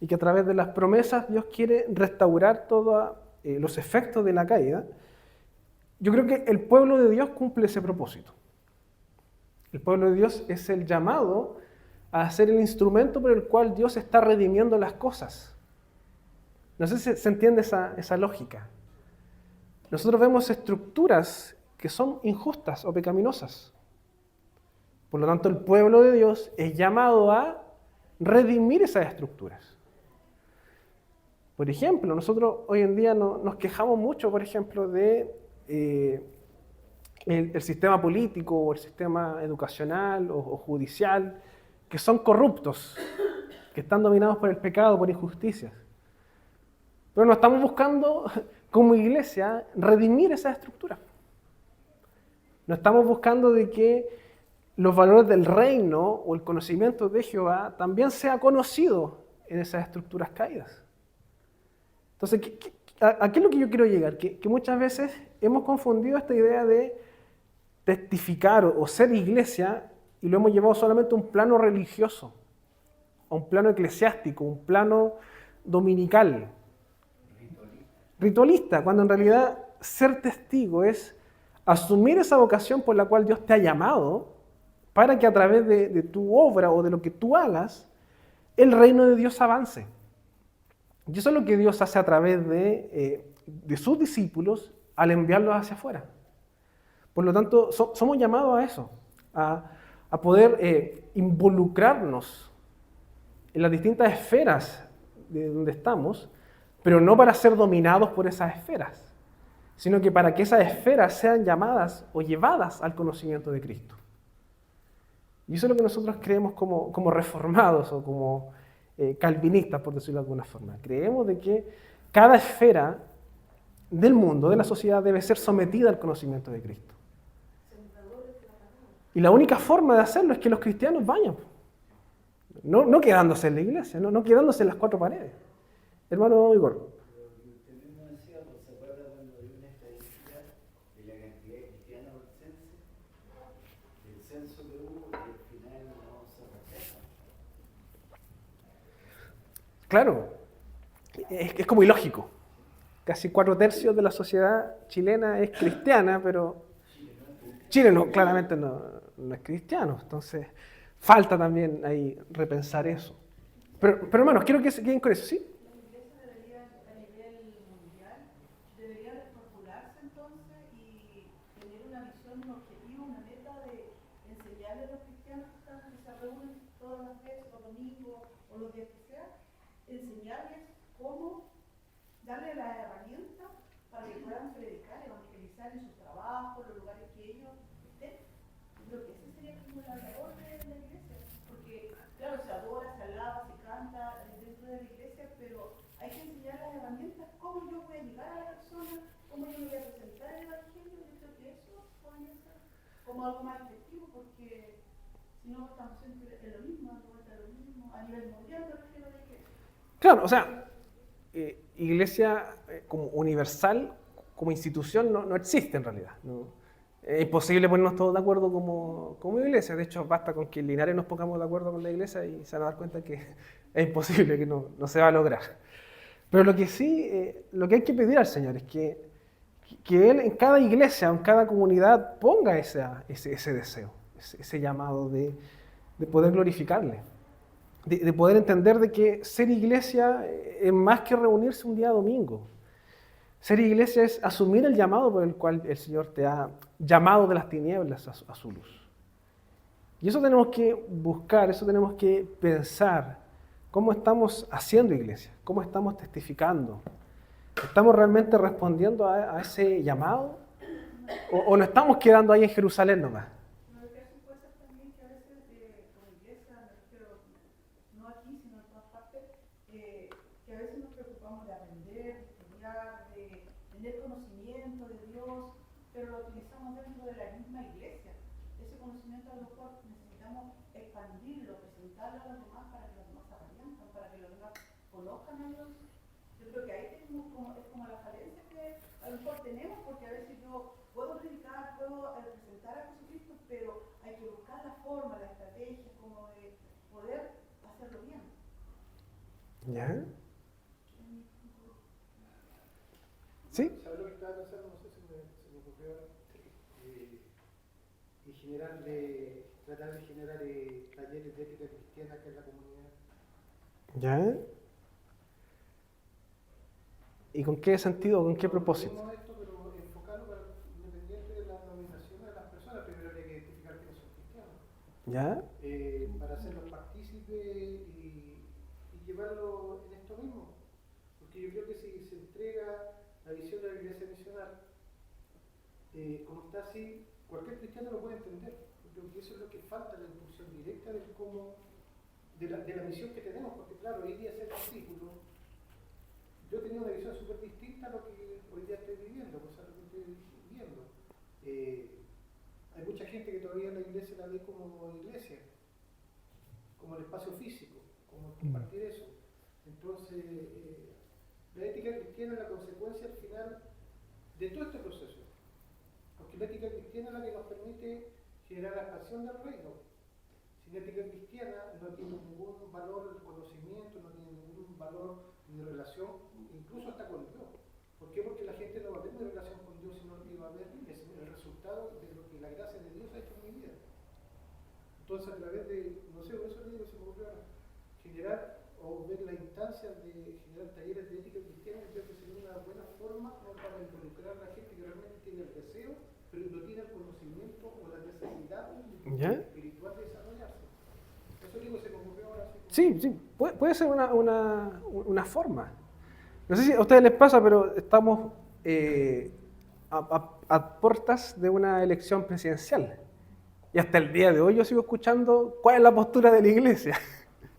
y que a través de las promesas Dios quiere restaurar todos los efectos de la caída, yo creo que el pueblo de Dios cumple ese propósito. El pueblo de Dios es el llamado a ser el instrumento por el cual Dios está redimiendo las cosas. No sé si se entiende esa lógica. Nosotros vemos estructuras que son injustas o pecaminosas. Por lo tanto, el pueblo de Dios es llamado a redimir esas estructuras. Por ejemplo, nosotros hoy en día nos quejamos mucho, por ejemplo, de el sistema político o el sistema educacional o judicial, que son corruptos, que están dominados por el pecado, por injusticias. Pero no estamos buscando, como iglesia, redimir esa estructura. No estamos buscando de que los valores del reino o el conocimiento de Jehová también sea conocido en esas estructuras caídas. Entonces, ¿a qué es lo que yo quiero llegar? Que muchas veces hemos confundido esta idea de testificar o ser iglesia y lo hemos llevado solamente a un plano religioso, a un plano eclesiástico, un plano dominical, ritualista, cuando en realidad ser testigo es asumir esa vocación por la cual Dios te ha llamado para que a través de tu obra o de lo que tú hagas, el reino de Dios avance. Y eso es lo que Dios hace a través de sus discípulos al enviarlos hacia afuera. Por lo tanto, somos llamados a eso, a poder involucrarnos en las distintas esferas de donde estamos, pero no para ser dominados por esas esferas, sino que para que esas esferas sean llamadas o llevadas al conocimiento de Cristo. Y eso es lo que nosotros creemos como reformados o como calvinistas, por decirlo de alguna forma. Creemos de que cada esfera del mundo, de la sociedad, debe ser sometida al conocimiento de Cristo. Y la única forma de hacerlo es que los cristianos vayan. No quedándose en la iglesia, no quedándose en las 4 paredes. Hermano Igor. Usted mismo decía, pues se acuerda cuando dio una estadística de la cantidad de cristianos del censo que hubo y al final no se refleja. Claro, es como ilógico. Casi 4/3 de la sociedad chilena es cristiana, pero Chile claramente no es cristiano, entonces falta también ahí repensar eso. Pero hermanos, quiero que se queden con eso, ¿sí? La iglesia debería, a nivel mundial, debería reformularse entonces y tener una visión, un objetivo, una meta de enseñarle a los cristianos que se reúnen todas las veces, los domingos o los días que sea, enseñarles cómo darle las herramientas para que puedan predicar, evangelizar en sus trabajos, los lugares que ellos estén. Yo creo que ese sería como la labor de la iglesia, porque claro, se adora, se alaba, se canta dentro de la iglesia, pero hay que enseñar las herramientas, cómo yo voy a llegar a la persona, cómo yo voy a presentar el evangelio. Yo creo que eso podría ser como algo más efectivo, porque si no estamos siempre en lo mismo, dando vuelta a lo mismo, a nivel mundial me refiero a la iglesia. Claro, o sea, iglesia como universal, como institución, no existe en realidad. Es imposible ponernos todos de acuerdo como iglesia. De hecho, basta con que en Linares nos pongamos de acuerdo con la iglesia y se van a dar cuenta que es imposible, que no se va a lograr. Pero lo que sí, lo que hay que pedir al Señor es que Él en cada iglesia, en cada comunidad, ponga ese deseo, ese llamado de poder glorificarle. De poder entender de que ser iglesia es más que reunirse un día domingo. Ser iglesia es asumir el llamado por el cual el Señor te ha llamado de las tinieblas a su luz. Y eso tenemos que buscar, eso tenemos que pensar, cómo estamos haciendo iglesia, cómo estamos testificando. ¿Estamos realmente respondiendo a ese llamado? ¿O nos estamos quedando ahí en Jerusalén nomás? No, el caso puede ser también que a veces como iglesia, me refiero, no aquí, sino en todas partes, que a veces nos preocupamos de aprender, de estudiar, de tener conocimiento de Dios, pero lo utilizamos dentro de la misma iglesia. Ese conocimiento a lo mejor necesitamos expandirlo, presentarlo a los demás para que los demás se arrepientan, para que los demás conozcan a Dios. Yo creo que ahí tenemos es como la falencia que a lo mejor tenemos, porque a veces yo puedo predicar, puedo presentar a Jesucristo, pero hay que buscar la forma, la estrategia, como de poder hacerlo bien. ¿Ya? ¿Sí? ¿Sabes lo que estaba pensando? No sé si me ocurrió y tratar de generar talleres de ética cristiana acá en la comunidad. ¿Ya? ¿Y con qué sentido, con qué propósito? No esto, pero enfocarlo independiente de la denominación de las personas, primero hay que identificar quiénes son cristianos. ¿Ya? Para hacerlos partícipes y llevarlo en esto mismo. Porque yo creo que si se entrega la visión de la iglesia misional, como está así, cualquier cristiano lo puede entender. Yo creo que eso es lo que falta, la impulsión directa de la misión que tenemos, porque claro, hoy día ser discípulo, yo tenía una visión súper distinta a lo que hoy día estoy viviendo, o sea, lo que estoy viviendo. Hay mucha gente que todavía la iglesia la ve como iglesia, como el espacio físico, como compartir eso. Entonces, la ética cristiana es la consecuencia al final de todo este proceso. Porque la ética cristiana es la que nos permite generar la expansión del reino. Sin ética cristiana no tiene ningún valor el conocimiento, no tiene ningún valor ni relación, incluso hasta con Dios. ¿Por qué? Porque la gente no va a tener relación con Dios, sino que va a ver el resultado de lo que la gracia de Dios ha hecho en mi vida. Entonces, a través de, no sé, por eso le digo, se me ocurrió generar o ver la instancia de generar talleres de ética cristiana, creo que sería una buena forma para involucrar a la gente que realmente tiene el deseo, pero no tiene el conocimiento o la necesidad espiritual de desarrollarse. Eso digo, se me ocurrió ahora. Sí, puede ser una forma. No sé si a ustedes les pasa, pero estamos a puertas de una elección presidencial. Y hasta el día de hoy yo sigo escuchando cuál es la postura de la iglesia.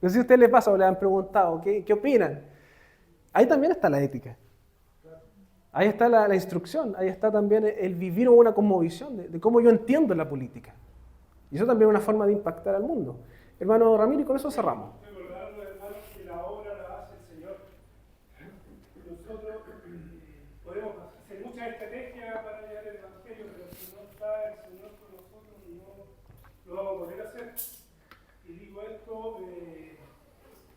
No sé si a ustedes les pasa o les han preguntado, ¿qué opinan? Ahí también está la ética. Ahí está la instrucción, ahí está también el vivir una cosmovisión de cómo yo entiendo la política. Y eso también es una forma de impactar al mundo. Hermano Ramiro, y con eso cerramos. Recordando, hermanos, que la obra la hace el Señor. Nosotros podemos hacer muchas estrategias para llegar al Evangelio, pero si no está el Señor con nosotros, no lo vamos a poder hacer. Y digo esto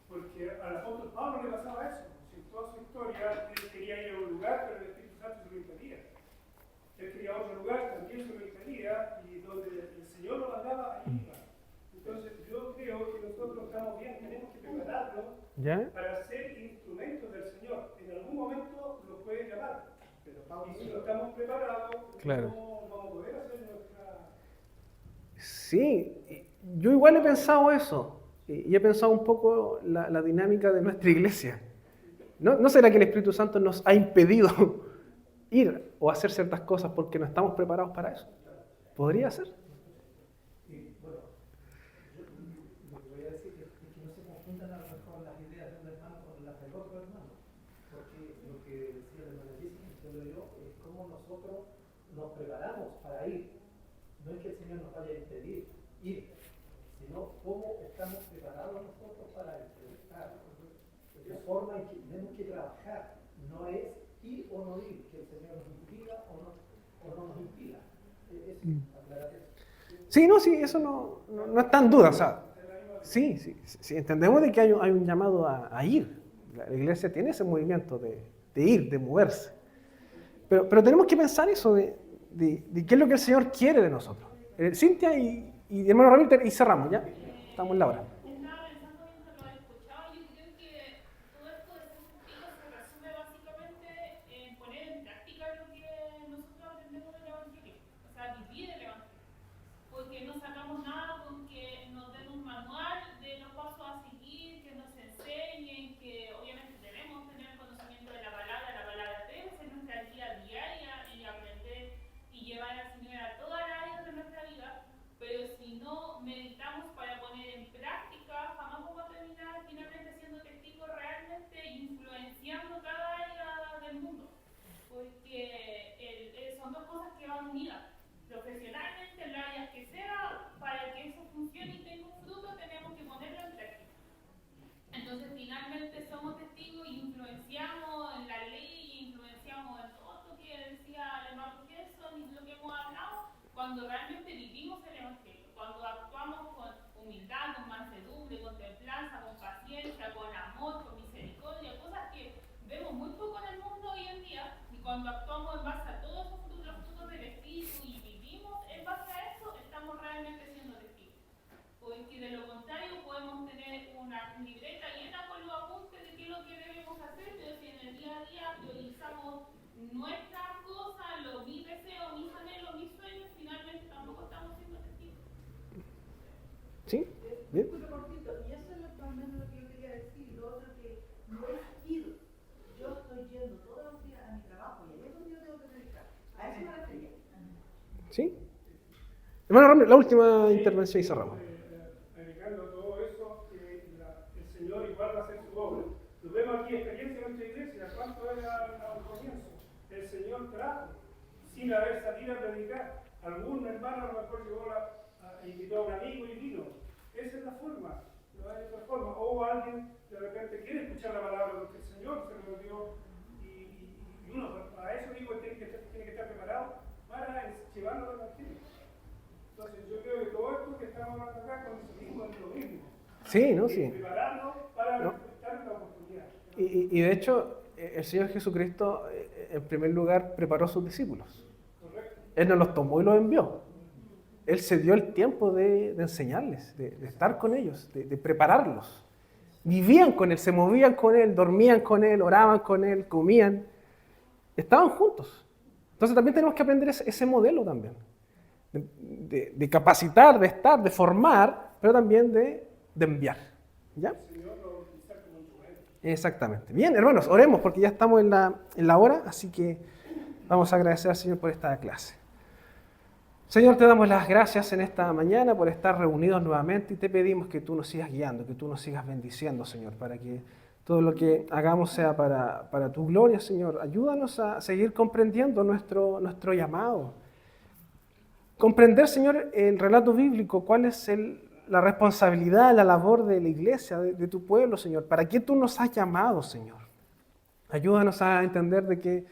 porque al apóstol Pablo le pasaba eso. En toda su historia, él quería ir a un lugar, pero el Espíritu Santo se lo impedía. Él quería a otro lugar, también se lo impedía, y estamos bien, tenemos que prepararnos ¿Ya? para ser instrumentos del Señor. En algún momento lo puede llamar, Pero y si no estamos preparados, Claro. no vamos a poder hacer nuestra... Sí, yo igual he pensado eso, y he pensado un poco la dinámica de nuestra iglesia. ¿No será que el Espíritu Santo nos ha impedido ir o hacer ciertas cosas porque no estamos preparados para eso? ¿Podría ser? Y bueno, yo lo que voy a decir es que no se confundan a lo mejor las ideas de un hermano con las del otro hermano, porque lo que decía la hermana Jessica, entiendo yo, es cómo nosotros nos preparamos para ir. No es que el Señor nos vaya a impedir ir, sino cómo estamos preparados nosotros para enfrentar. La forma en que tenemos que trabajar no es ir o no ir, que el Señor nos impida o no nos impida. Aclarar eso. Sí, no, sí, eso no está en duda. O sea, sí, entendemos de que hay un llamado a ir. La iglesia tiene ese movimiento de ir, de moverse. Pero tenemos que pensar eso de qué es lo que el Señor quiere de nosotros. Cintia y hermano Ramírez, y cerramos, ¿ya? Estamos en la hora. Estaba pensando mientras lo escuchaba, yo creo que todo esto de ser testigos se resume básicamente en poner en práctica lo que nosotros aprendemos del Evangelio, o sea, vivir el Evangelio. Porque no sacamos nada con que nos den un manual de los pasos a seguir, que nos enseñen, que obviamente debemos tener conocimiento de la palabra debe ser nuestra vida diaria y aprender y llevar al Señor a todas las áreas de nuestra vida, pero si no meditamos para poner en práctica, jamás vamos a terminar finalmente siendo testigos realmente influenciando cada área del mundo, porque son dos cosas que van unidas. Profesionalmente, en las áreas que sea, para que eso funcione y tenga un fruto, tenemos que ponerlo en práctica. Entonces, finalmente somos testigos y influenciamos en la ley, influenciamos en todo esto que decía el hermano Gerson y lo que hemos hablado, cuando realmente vivimos el Evangelio, cuando actuamos con humildad, con mansedumbre, con templanza, con paciencia, con amor, con misericordia, cosas que vemos muy poco en el mundo hoy en día, y cuando actuamos en base a todos esos frutos, los frutos del Espíritu y vivimos en base a eso, estamos realmente siendo testigos. Porque de lo contrario podemos tener una libreta llena con los apuntes de qué es lo que debemos hacer, pero si en el día a día priorizamos nuestras cosas, mis deseos, mis anhelos, mis sueños, finalmente tampoco estamos siendo testigos. ¿Sí? Bien. Disculpe, cortito, y eso es más o menos lo que yo quería decir. Lo otro que no es ir. Yo estoy yendo todos los días a mi trabajo y ahí es donde yo tengo que dedicar. A eso me refería. ¿Sí? Hermano Ramírez, la última intervención y cerramos. Dedicando todo eso, el Señor igual va a hacer su obra. Lo vemos aquí, experiencia en nuestra iglesia. ¿Cuánto era al comienzo? El Señor trajo, sin haber salido a predicar. Algún hermano a lo mejor llegó invitó a un amigo y vino. Esa es la forma, no hay otra forma. O alguien de repente quiere escuchar la palabra porque el Señor se lo dio. Y uno, para eso digo, tiene que estar preparado para llevarlo al Evangelio. Entonces yo creo que todo esto que estamos hablando acá coincidimos en lo mismo. Sí, ¿no? Sí. Prepararnos para No. dar la oportunidad. Y de hecho, el Señor Jesucristo, en primer lugar, preparó a sus discípulos. Correcto. Él nos los tomó y los envió. Él se dio el tiempo de enseñarles, de estar con ellos, de prepararlos. Vivían con Él, se movían con Él, dormían con Él, oraban con Él, comían. Estaban juntos. Entonces también tenemos que aprender ese modelo también. De capacitar, de estar, de formar, pero también de enviar. ¿Ya? El Señor lo utiliza como instrumento. Exactamente. Bien, hermanos, oremos porque ya estamos en la hora, así que vamos a agradecer al Señor por esta clase. Señor, te damos las gracias en esta mañana por estar reunidos nuevamente y te pedimos que tú nos sigas guiando, que tú nos sigas bendiciendo, Señor, para que todo lo que hagamos sea para tu gloria, Señor. Ayúdanos a seguir comprendiendo nuestro llamado. Comprender, Señor, el relato bíblico, cuál es la responsabilidad, la labor de la iglesia, de tu pueblo, Señor. ¿Para qué tú nos has llamado, Señor? Ayúdanos a entender de que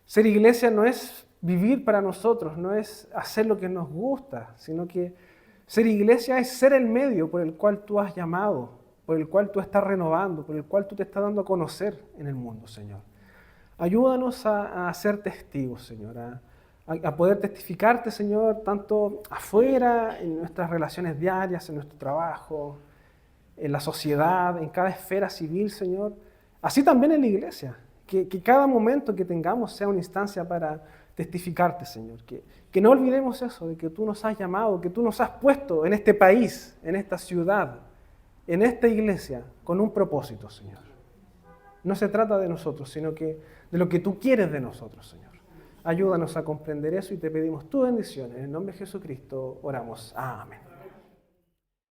ser iglesia no es vivir para nosotros, no es hacer lo que nos gusta, sino que ser iglesia es ser el medio por el cual tú has llamado, por el cual tú estás renovando, por el cual tú te estás dando a conocer en el mundo, Señor. Ayúdanos a ser testigos, Señor, a poder testificarte, Señor, tanto afuera, en nuestras relaciones diarias, en nuestro trabajo, en la sociedad, en cada esfera civil, Señor. Así también en la iglesia. Que cada momento que tengamos sea una instancia para testificarte, Señor. Que no olvidemos eso, de que tú nos has llamado, que tú nos has puesto en este país, en esta ciudad, en esta iglesia, con un propósito, Señor. No se trata de nosotros, sino que de lo que tú quieres de nosotros, Señor. Ayúdanos a comprender eso y te pedimos tu bendición. En el nombre de Jesucristo oramos. Amén.